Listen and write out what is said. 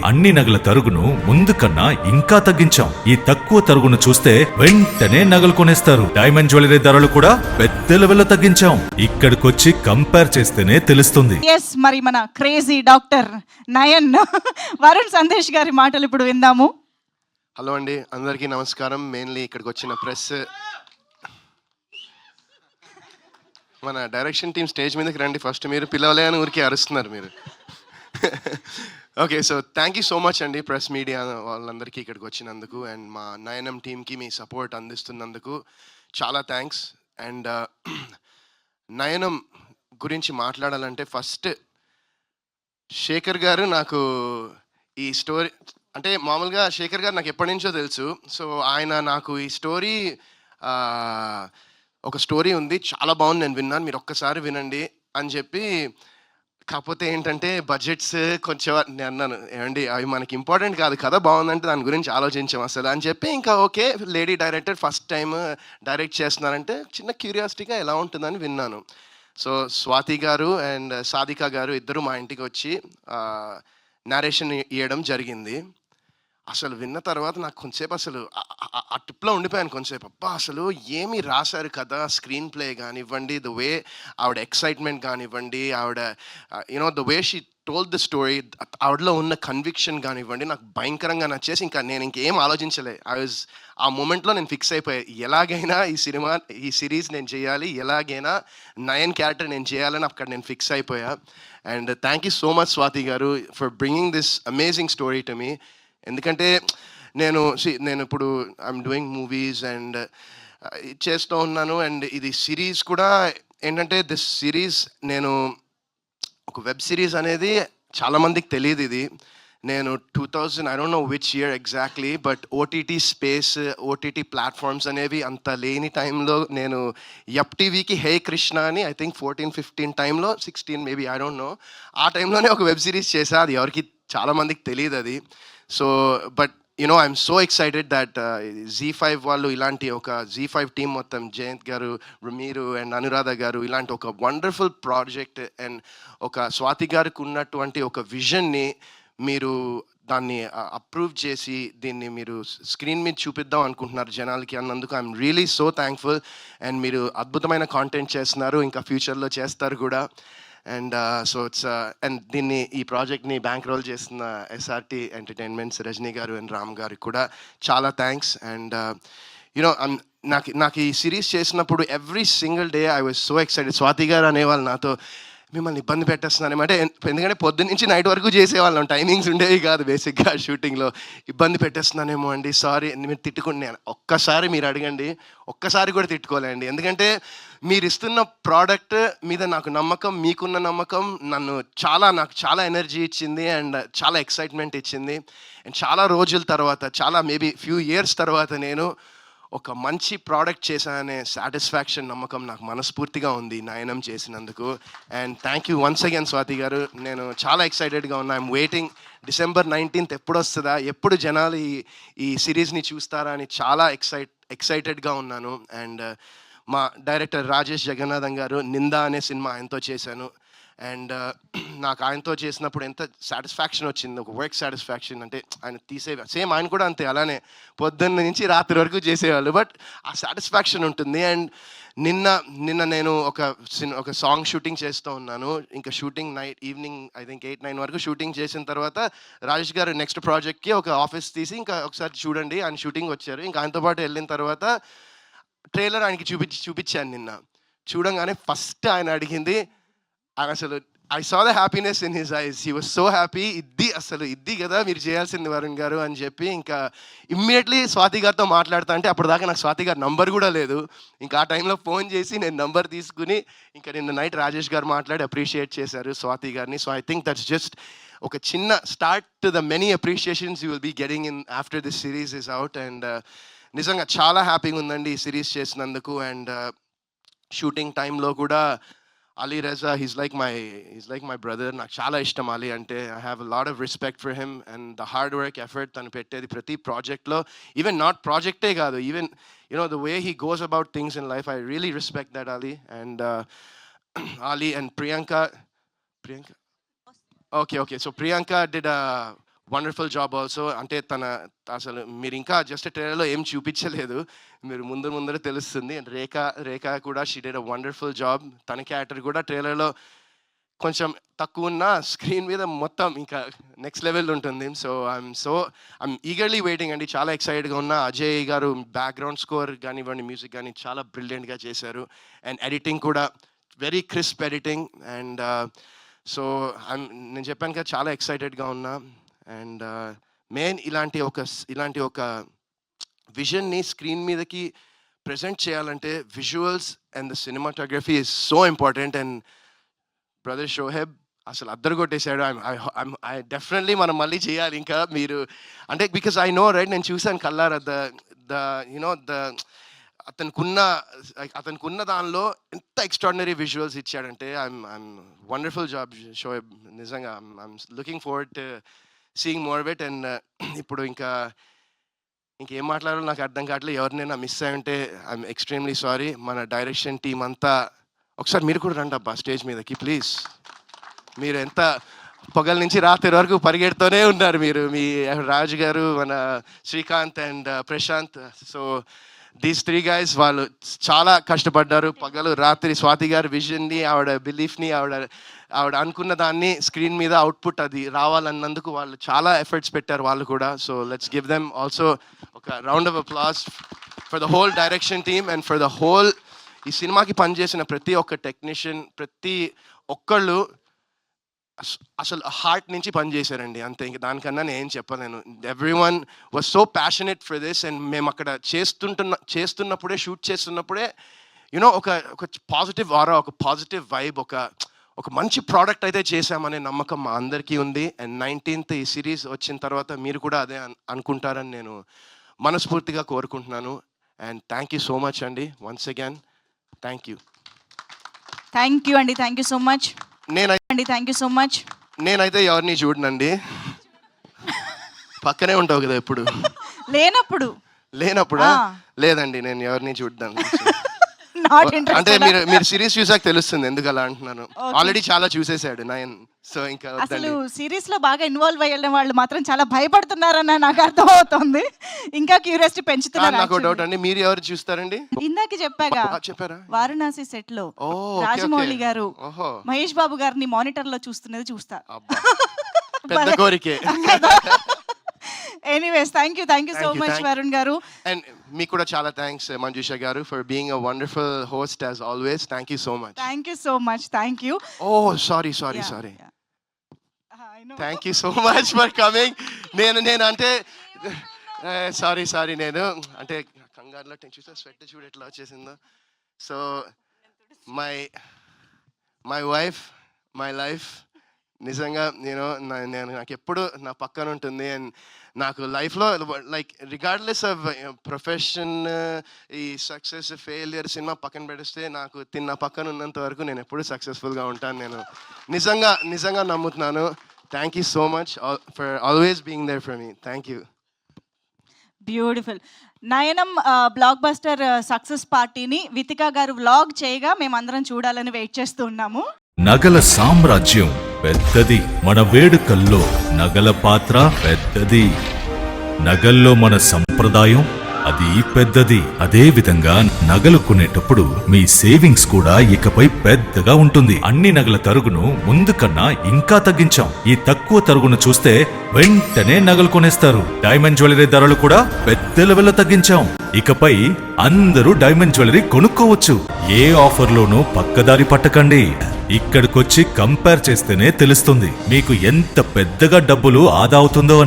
అన్ని నగల తరుగును ముందు కన్నా ఇంకా తగ్గించాం. ఈ తక్కువ తరుగును చూస్తే వెంటనే నగలు కొనేస్తారు. డైమండ్ జ్యువెలరీ ధరలు కూడా పెద్ద లెవెల్లో తగ్గించాం. ఇక్కడికొచ్చి కంపేర్ చేస్తేనే తెలుస్తుంది. మరి మన క్రేజీ డాక్టర్ నయన్ వరుణ్ సందేశ్ గారి మాటలు ఇప్పుడు విందాము. హలో అండి, అందరికీ నమస్కారం. మెయిన్లీ ఇక్కడికి వచ్చిన ప్రెస్, మన డైరెక్షన్ టీం స్టేజ్ మీదకి రండి ఫస్ట్. మీరు పిలవలే అని ఊరికి అరుస్తున్నారు మీరు. Okay, so thank you so much అండి ప్రెస్ మీడియా వాళ్ళందరికీ ఇక్కడికి వచ్చినందుకు, అండ్ మా నయనం టీంకి మీ సపోర్ట్ అందిస్తున్నందుకు చాలా థ్యాంక్స్. అండ్ నయనం గురించి మాట్లాడాలంటే ఫస్ట్ శేఖర్ గారు నాకు ఈ స్టోరీ, అంటే మామూలుగా శేఖర్ గారు నాకు ఎప్పటి నుంచో తెలుసు. సో ఆయన నాకు ఈ స్టోరీ, ఒక స్టోరీ ఉంది, చాలా బాగుంది, నేను విన్నాను, మీరు ఒక్కసారి వినండి అని చెప్పి. కాకపోతే ఏంటంటే బడ్జెట్స్ కొంచెం నేను అన్నాను, ఏమండి అవి మనకి ఇంపార్టెంట్ కాదు, కథ బాగుందంటే దాని గురించి ఆలోచించాం అసలు అని చెప్పి. ఇంకా okay, lady director first time direct చేస్తున్నారంటే చిన్న క్యూరియాసిటీగా ఎలా ఉంటుందని విన్నాను. సో స్వాతి గారు అండ్ సాధిక గారు ఇద్దరు మా ఇంటికి వచ్చి నారేషన్ ఇవ్వడం జరిగింది. అసలు విన్న తర్వాత నాకు కొంచెంసేపు అసలు ఆ ట్రిప్లో ఉండిపోయాను కొంచెంసేపు. అబ్బా అసలు ఏమి రాశారు కదా, స్క్రీన్ ప్లే కానివ్వండి, ద వే ఆవిడ ఎక్సైట్మెంట్ కానివ్వండి, ఆవిడ you know the way she told the story, ఆవిడలో ఉన్న కన్విక్షన్ కానివ్వండి, నాకు భయంకరంగా నచ్చేసి ఇంకా నేను ఇంకేం ఆలోచించలే. ఆ మూమెంట్లో నేను ఫిక్స్ అయిపోయా, ఎలాగైనా ఈ సిరీస్ నేను చేయాలి, ఎలాగైనా నయన్ క్యారెక్టర్ నేను చేయాలని అక్కడ నేను ఫిక్స్ అయిపోయా. And thank you so much Swathi garu for bringing this amazing story to me. ఎందుకంటే నేను ఇప్పుడు ఐఎమ్ డూయింగ్ మూవీస్ అండ్ చేస్తూ ఉన్నాను, అండ్ ఇది సిరీస్ కూడా ఏంటంటే దిస్ సిరీస్ నేను ఒక వెబ్ సిరీస్ అనేది చాలామందికి తెలియదు. ఇది నేను 2000 I don't know which year exactly, but OTT space, OTT platforms అనేవి అంత లేని టైంలో నేను యప్ టీవీకి హే కృష్ణ అని ఐ థింక్ 14-15 టైంలో, 16 మేబీ, ఐ డోంట్ నో, ఆ టైంలోనే ఒక వెబ్ సిరీస్ చేశా. అది ఎవరికి చాలామందికి తెలియదు అది. So but you know I'm so excited that Z5 వాళ్ళు ఇలాంటి ఒక Z5 టీమ్ మొత్తం, జయంత్ గారు, మీరు అండ్ అనురాధ గారు, ఇలాంటి ఒక వండర్ఫుల్ ప్రాజెక్ట్ అండ్ ఒక స్వాతి గారికి ఉన్నటువంటి ఒక విజన్ని మీరు దాన్ని అప్రూవ్ చేసి దీన్ని మీరు స్క్రీన్ మీద చూపిద్దాం అనుకుంటున్నారు జనాలకి అన్నందుకు I'm really so thankful. And మీరు అద్భుతమైన కాంటెంట్ చేస్తున్నారు, ఇంకా ఫ్యూచర్లో చేస్తారు కూడా. అండ్ సో ఇట్స్ అండ్ దీన్ని, ఈ ప్రాజెక్ట్ని బ్యాంక్ రోల్ చేస్తున్న SRT ఎంటర్టైన్మెంట్స్ రజనీ గారు అండ్ రామ్ గారికి కూడా చాలా థ్యాంక్స్. అండ్ యూనో నాకు ఈ సిరీస్ చేసినప్పుడు every single day I was so excited. Swathi గారు అనేవాళ్ళు నాతో, మిమ్మల్ని ఇబ్బంది పెట్టేస్తున్నాను అంటే, ఎందుకంటే పొద్దున్న నుంచి నైట్ వరకు చేసేవాళ్ళం, టైమింగ్స్ ఉండేవి కాదు బేసిక్గా షూటింగ్లో. ఇబ్బంది పెట్టేస్తున్నానేమో అండి, సారీ, మీరు తిట్టుకున్నాను. ఒక్కసారి మీరు అడగండి, ఒక్కసారి కూడా తిట్టుకోలేండి. ఎందుకంటే మీరు ఇస్తున్న ప్రోడక్ట్ మీద నాకు నమ్మకం, మీకున్న నమ్మకం నాకు చాలా ఎనర్జీ ఇచ్చింది అండ్ చాలా ఎక్సైట్మెంట్ ఇచ్చింది. అండ్ చాలా రోజుల తర్వాత, చాలా మేబీ ఫ్యూ ఇయర్స్ తర్వాత నేను ఒక మంచి ప్రోడక్ట్ చేశాననే సాటిస్ఫాక్షన్, నమ్మకం నాకు మనస్ఫూర్తిగా ఉంది నయనం చేసినందుకు. And thank you once again Swathi గారు. నేను చాలా ఎక్సైటెడ్గా ఉన్నా. ఐఎమ్ వెయిటింగ్ December 19th ఎప్పుడు వస్తుందా, ఎప్పుడు జనాలు ఈ సిరీస్ని చూస్తారా అని చాలా ఎక్సైటెడ్గా ఉన్నాను. అండ్ మా డైరెక్టర్ రాజేష్ జగన్నాథం గారు, నిందా అనే సినిమా ఆయనతో చేశాను. అండ్ నాకు ఆయనతో చేసినప్పుడు ఎంత సాటిస్ఫాక్షన్ వచ్చింది, ఒక వర్క్ సాటిస్ఫాక్షన్. అంటే ఆయన సేమ్ ఆయన కూడా అంతే, అలానే పొద్దున్న నుంచి రాత్రి వరకు చేసేవాళ్ళు, బట్ ఆ సాటిస్ఫాక్షన్ ఉంటుంది. అండ్ నిన్న నేను ఒక సాంగ్ షూటింగ్ చేస్తూ ఉన్నాను. ఇంకా షూటింగ్ ఈవినింగ్ ఐ థింక్ 8-9 వరకు షూటింగ్ చేసిన తర్వాత రాజేష్ గారు నెక్స్ట్ ప్రాజెక్ట్కి ఒక ఆఫీస్ తీసి ఇంకా ఒకసారి చూడండి ఆయన షూటింగ్ వచ్చారు. ఇంకా ఆయనతో పాటు వెళ్ళిన తర్వాత ట్రైలర్ ఆయనకి చూపించాను నిన్న. చూడంగానే ఫస్ట్ ఆయన అడిగింది, అసలు I saw the happiness in his eyes, he was so happy. ఇది కదా మీరు చేయాల్సింది వరుణ్ గారు అని చెప్పి ఇంకా ఇమ్మీడియట్లీ స్వాతి గారితో మాట్లాడతా అంటే, అప్పటిదాకా నాకు స్వాతి గారి నంబర్ కూడా లేదు. ఇంకా ఆ టైంలో ఫోన్ చేసి నేను నంబర్ తీసుకుని ఇంకా నిన్న నైట్ రాజేష్ గారు మాట్లాడి అప్రిషియేట్ చేశారు స్వాతి గారిని. So I think that's just ఒక చిన్న start to the many appreciations you will be getting in after this series is out. And నిజంగా చాలా హ్యాపీగా ఉందండి ఈ సిరీస్ చేసినందుకు. అండ్ షూటింగ్ టైంలో కూడా Ali Reza, he's like my brother. నాకు చాలా ఇష్టం Ali అంటే. I have a lot of respect for him and the hard work, effort తను పెట్టేది ప్రతి ప్రాజెక్ట్లో. ఈవెన్ నాట్ ప్రాజెక్టే కాదు, even the way he goes about things in life, I really respect that Ali. And Ali and Priyanka. Okay, so Priyanka did wonderful job also. అంటే అసలు మీరు ఇంకా just ట్రైలర్లో ఏం చూపించలేదు, మీరు ముందర తెలుస్తుంది. అండ్ రేఖ కూడా she did a wonderful job. తన క్యారెక్టర్ కూడా ట్రైలర్లో కొంచెం తక్కువ ఉన్న స్క్రీన్ మీద మొత్తం ఇంకా నెక్స్ట్ లెవెల్ ఉంటుంది. సో ఐఎమ్ ఈగర్లీ వెయిటింగ్ అండి. చాలా ఎక్సైటెడ్గా ఉన్నా. అజయ్ గారు బ్యాక్గ్రౌండ్ స్కోర్ కానివ్వండి, మ్యూజిక్ కానీ చాలా బ్రిలియంట్గా చేశారు. అండ్ ఎడిటింగ్ కూడా very crisp editing. And so నేను చెప్పాను కదా, చాలా ఎక్సైటెడ్గా ఉన్నా. అండ్ మెయిన్ ఇలాంటి ఒక విజన్ని స్క్రీన్ మీదకి ప్రజెంట్ చేయాలంటే visuals and the cinematography is so important. And brother Shoheb అసలు అద్దరు కొట్టేశాడు. ఐ డెఫినెట్లీ మనం మళ్ళీ చేయాలి ఇంకా. మీరు అంటే బికాస్ ఐ నో రైట్, నేను చూసాను కల్లారా అతనుకున్న దానిలో ఎంత ఎక్స్ట్రాడినరీ విజువల్స్ ఇచ్చాడంటే ఐఎమ్ వండర్ఫుల్ జాబ్ షోహెబ్. నిజంగా I'm looking forward to seeing more of it. And ఇప్పుడు ఇంకేం మాట్లాడాలో నాకు అర్థం కావట్లేదు. ఎవరినైనా మిస్ అయి ఉంటే ఐఎమ్ ఎక్స్ట్రీమ్లీ సారీ. మన డైరెక్షన్ టీం అంతా ఒకసారి మీరు కూడా రండి అబ్బా స్టేజ్ మీదకి ప్లీజ్. మీరు ఎంత పొగల నుంచి రాత్రి వరకు పరిగెడుతూనే ఉన్నారు మీరు, మీ రాజు గారు, మన Srikanth and Prashanth. So these 3 guys వాళ్ళు చాలా కష్టపడ్డారు పగలు రాత్రి. స్వాతి గారు విజన్ని, ఆవిడ బిలీఫ్ని, ఆవిడ అనుకున్న దాన్ని స్క్రీన్ మీద అవుట్పుట్ అది రావాలన్నందుకు వాళ్ళు చాలా ఎఫర్ట్స్ పెట్టారు వాళ్ళు కూడా. So let's give them also ఒక round of applause for the whole direction team and for the whole ఈ సినిమాకి పనిచేసిన ప్రతి ఒక్క టెక్నీషియన్, ప్రతి ఒక్కళ్ళు అసలు హార్ట్ నుంచి పనిచేశారండి. అంతే, ఇంక దానికన్నా నేను చెప్పలేను. Everyone was so passionate for this. And మేము అక్కడ చేస్తున్నప్పుడే, షూట్ చేస్తున్నప్పుడే యూనో ఒక పాజిటివ్ ఆరా, ఒక పాజిటివ్ వైబ్, ఒక మంచి ప్రోడక్ట్ అయితే చేశామనే నమ్మకం మా అందరికీ ఉంది. అండ్ 19th ఈ సిరీస్ వచ్చిన తర్వాత మీరు కూడా అదే అనుకుంటారని నేను మనస్ఫూర్తిగా కోరుకుంటున్నాను. And thank you so much అండి, once again thank you. Thank you అండి, thank you so much. Thank you so much. నేనైతే ఎవరిని చూడనండి, పక్కనే ఉంటావు కదా ఎప్పుడు. లేనప్పుడా? లేదండి, నేను ఎవరిని చూడను. అంటే మీరు సిరీస్ చూసాక తెలుస్తుంది ఎందుకు అలా అంటున్నాను. ఆల్రెడీ చాలా చూసేసాడు నయన్. సో ఇంకా అసలు సిరీస్ లో బాగా ఇన్వాల్వ్ అయ్యే వాళ్ళు మాత్రం చాలా భయపడుతున్నారన్న నాకు అర్థం అవుతుంది. ఇంకా క్యూరియాసిటీ పెంచుతున్నారు. నాకు డౌట్ అండి, మీరు ఎవరు చూస్తారండి? ఇందాక చెప్పారా, వారణాసి సెట్ లో రాజమౌళి గారు మహేష్ బాబు గారిని మానిటర్ లో చూస్తున్నది చూస్తా. పెద్ద కోరికే. Anyways thank you so much Varun garu. And మీకు కూడా చాలా thanks Manjusha garu for being a wonderful host as always. Thank you so much. Thank you. Oh sorry thank you so much for coming. నేను అంటే సారీ నేను అంటే కంగారులో చూసా, స్వెట్ చూడు ఎట్లా వచ్చేసిందో. So my wife, my life నిజంగా నేను నాకు ఎప్పుడు నా పక్కన ఉంటుంది. అండ్ నాకు లైఫ్లో లైక్ రిగార్డ్లెస్ ఆఫ్ ప్రొఫెషన్, ఈ సక్సెస్ ఫెయిలియర్ సినిమా పక్కన పెడిస్తే నాకు తిన్న పక్కన ఉన్నంత వరకు నేను ఎప్పుడు సక్సెస్ఫుల్గా ఉంటాను. నేను నిజంగా నమ్ముతున్నాను. Thank you so much for always being there for me. Thank you. Beautiful. నయనం బ్లాక్ బస్టర్ సక్సెస్ పార్టీని వితికా గారు వ్లాగ్ చేయగా మేమందరం చూడాలని వెయిట్ చేస్తూ ఉన్నాము. నగల సామ్రాజ్యం పెద్దది, మన వేడుకల్లో నగల పాత్ర పెద్దది. నగల్లో మన సంప్రదాయం అది పెద్దది. అదే విధంగా నగలు కొనేటప్పుడు మీ సేవింగ్స్ కూడా ఇకపై పెద్దగా ఉంటుంది. అన్ని నగల తరుగును ముందు కన్నా ఇంకా తగ్గించాం. ఈ తక్కువ తరుగును చూస్తే వెంటనే నగలు కొనేస్తారు. డైమండ్ జ్యువెలరీ ధరలు కూడా పెద్ద లెవెల్లో తగ్గించాం. ఇకపై అందరూ డైమండ్ జ్యువెలరీ కొనుక్కోవచ్చు. ఏ ఆఫర్లోనూ పక్కదారి పట్టకండి. ఇక్కడికొచ్చి కంపేర్ చేస్తేనే తెలుస్తుంది మీకు ఎంత పెద్దగా డబ్బులు ఆదా అవుతుందో అని.